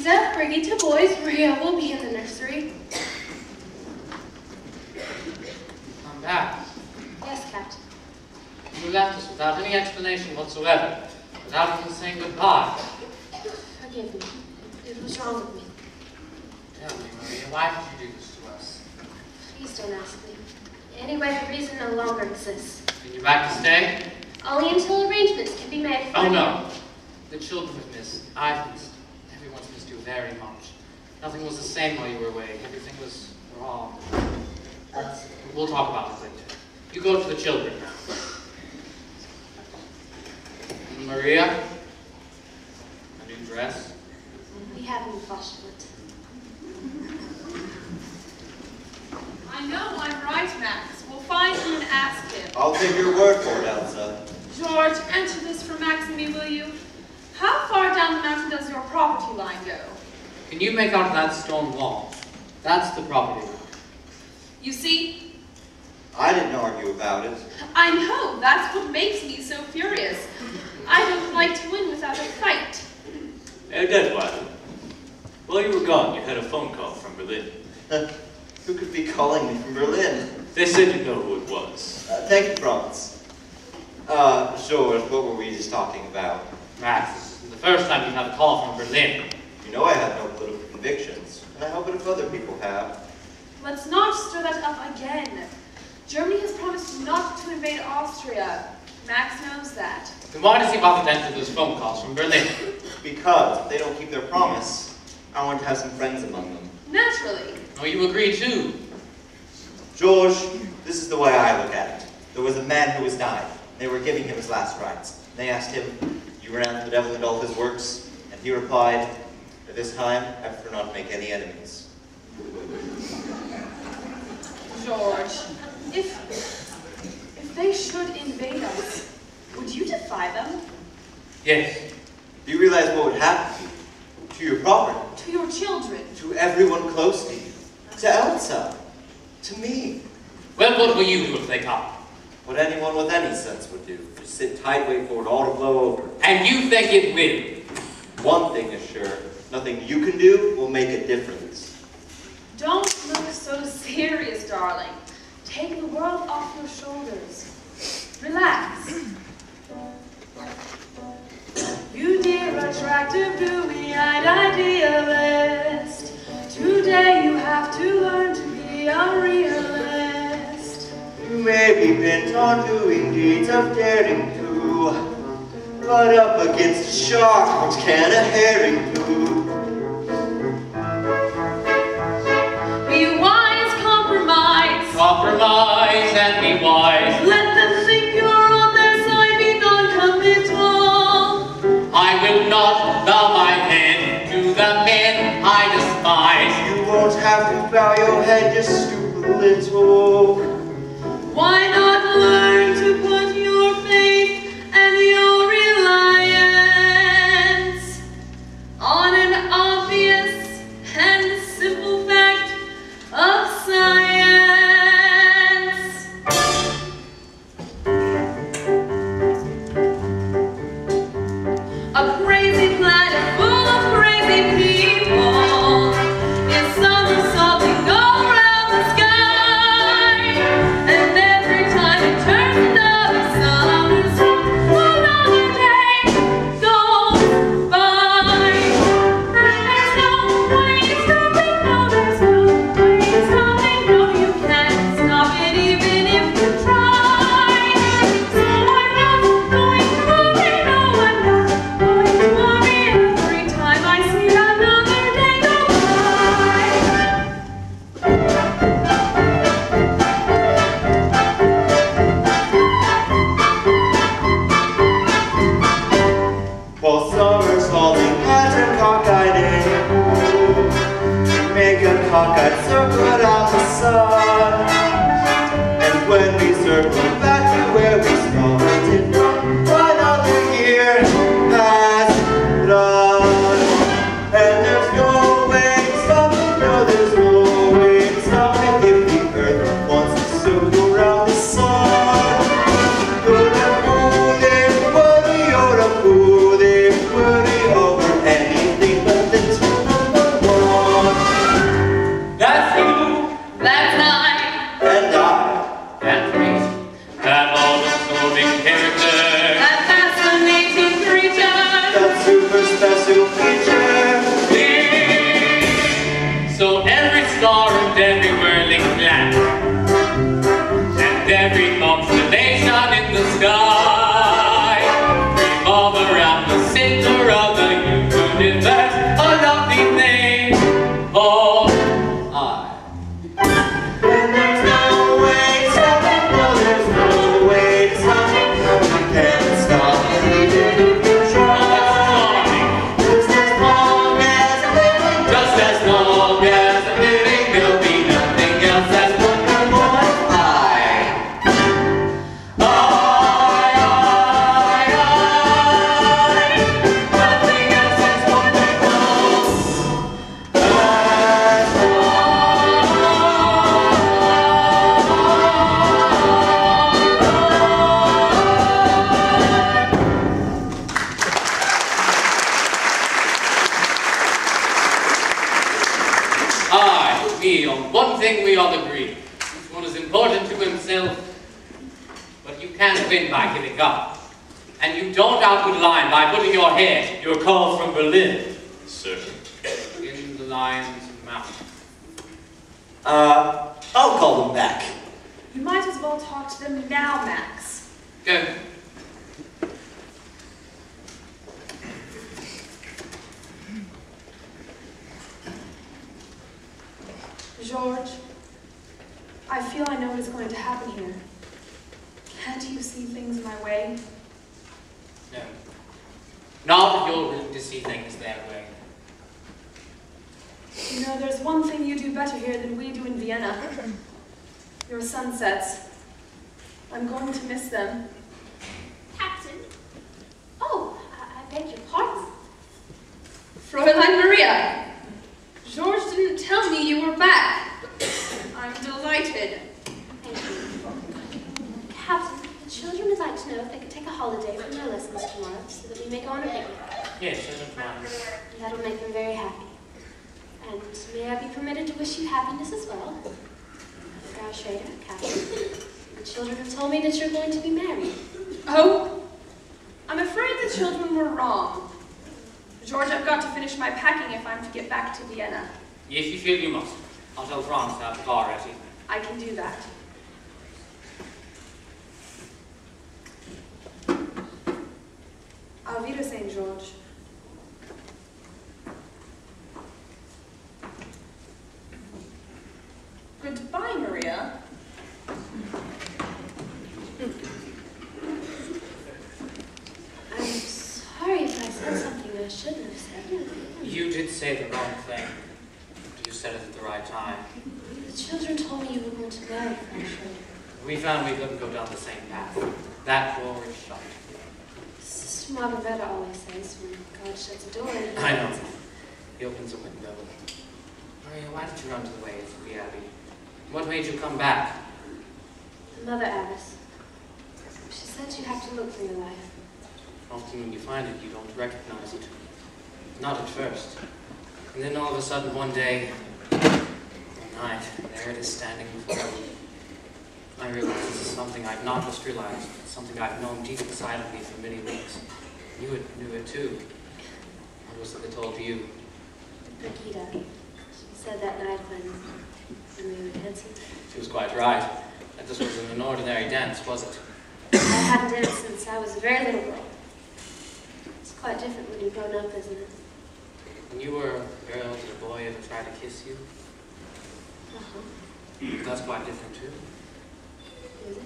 Lisa, bring two boys. Maria will be in the nursery. I'm back. Yes, Captain. You left us without any explanation whatsoever, without even saying goodbye. Forgive me. It was wrong of me. Tell me, Maria, why did you do this to us? Please don't ask me. Anyway, the reason no longer exists. And you're back to stay? Only until arrangements can be made for Oh, no. The children have missed. I've missed. Everyone's missed you very much. Nothing was the same while you were away. Everything was wrong. We'll talk about it later. You go to the children now. Maria? A new dress? We haven't washed it. I know I'm right, Max. We'll find him and ask him. I'll take your word for it, Elsa. George, answer this for Max and me, will you? How far down the mountain does your property line go? Can you make out that stone wall? That's the property line. You see? I didn't argue about it. I know. That's what makes me so furious. I don't like to win without a fight. Herr Detweiler, while you were gone, you had a phone call from Berlin. Who could be calling me from Berlin? They said you know who it was. Thank you, Franz. George, what were we just talking about? Max, this is the first time you've had a call from Berlin. You know I have no political convictions, and I hope that if other people have. Let's not stir that up again. Germany has promised not to invade Austria. Max knows that. Then why does he bother to answer those phone calls from Berlin? Because if they don't keep their promise, I want to have some friends among them. Naturally. Oh, you agree too. George, this is the way I look at it. There was a man who was dying. They were giving him his last rites. They asked him, "You renounce the devil and all his works?" And he replied, "At this time, I prefer not to make any enemies." George, if they should invade us, would you defy them? Yes. Do you realize what would happen to your property? To your children? To everyone close to you? To Elsa? To me? Well, what will you do if they come? What anyone with any sense would do. Just sit tight, wait for it all to blow over. And you think it will? One thing is sure, nothing you can do will make a difference. Don't look so serious, darling. Take the world off your shoulders. Relax. You dear, attractive, dewy-eyed idealist. Today you have to learn to be a realist. You may be bent on doing deeds of daring do, but up against a shark, what can a herring do? Be wise, compromise. Compromise and be wise. Let them think you're on their side, be non-committal. I will not bow my head to the men I despise. You won't have to bow your head, just stoop a little. Why not learn to put your faith and your reliance on an obvious and simple fact of science? A crazy planet full of crazy people is somersaulting all around the sky, and every time it turns another somersault, another day goes by. There's no way stopping, no, there's no way stopping, no, you can't stop it even if you try. So I'm not going to worry, no, I'm not going to worry every time I see another day go While somersaulting at a cockeyed angle, we make a cockeyed circle around the sun. And when we circle back to where we started from, another year has done. And there's no way stopping, no, there's no way stopping if the earth wants to circle around the sun. You're a fool, they worry, you're a fool, they worry over anything but the tune with me on one thing we all agree. Each one is important to himself, but you can't win by giving up. And you don't outwit line by putting your head You're called from Berlin, sir. in the lion's mouth. I'll call them back. You might as well talk to them now, Max. Go. George, I feel I know what is going to happen here. Can't you see things my way? No. Not that you're willing to see things their way. You know, there's one thing you do better here than we do in Vienna. Your sunsets. I'm going to miss them. Captain? Oh, I beg your pardon. Fräulein Maria! George didn't tell me you were back. I'm delighted. Thank you. Captain, the children would like to know if they could take a holiday from their lessons tomorrow so that we may go on a picnic. Yes, I don't mind. That'll make them very happy. And may I be permitted to wish you happiness as well? Frau Schrader, Captain, the children have told me that you're going to be married. Oh, I'm afraid the children were wrong. George, I've got to finish my packing if I'm to get back to Vienna. If you feel you must. I'll tell Franz to have the car ready. I can do that. Auf Wiedersehen, George. Goodbye, Maria. I'm sorry if I said something I shouldn't have said. You did say the wrong thing. You said it at the right time. The children told me you were going to marry Frau Schrader. We found we couldn't go down the same path. That door is shut. Sister Margareta always says when God shuts a door, I know. He opens a window. Maria, why did you run to the ways of the Abbey? What made you come back? Mother Abbess. She said you have to look for your life. Often when you find it, you don't recognize it. Not at first. And then all of a sudden one day, one night, there it is standing before me. I realize this is something I've not just realized, it's something I've known deep inside of me for many weeks. You knew it too. What was it that told you? Brigida. She said that night when we were dancing. She was quite right. That this wasn't an ordinary dance, was it? I hadn't danced since I was a very little girl. It's quite different when you've grown up, isn't it? When you were a girl, did a boy ever try to kiss you? Uh-huh. That's quite different too. Is it?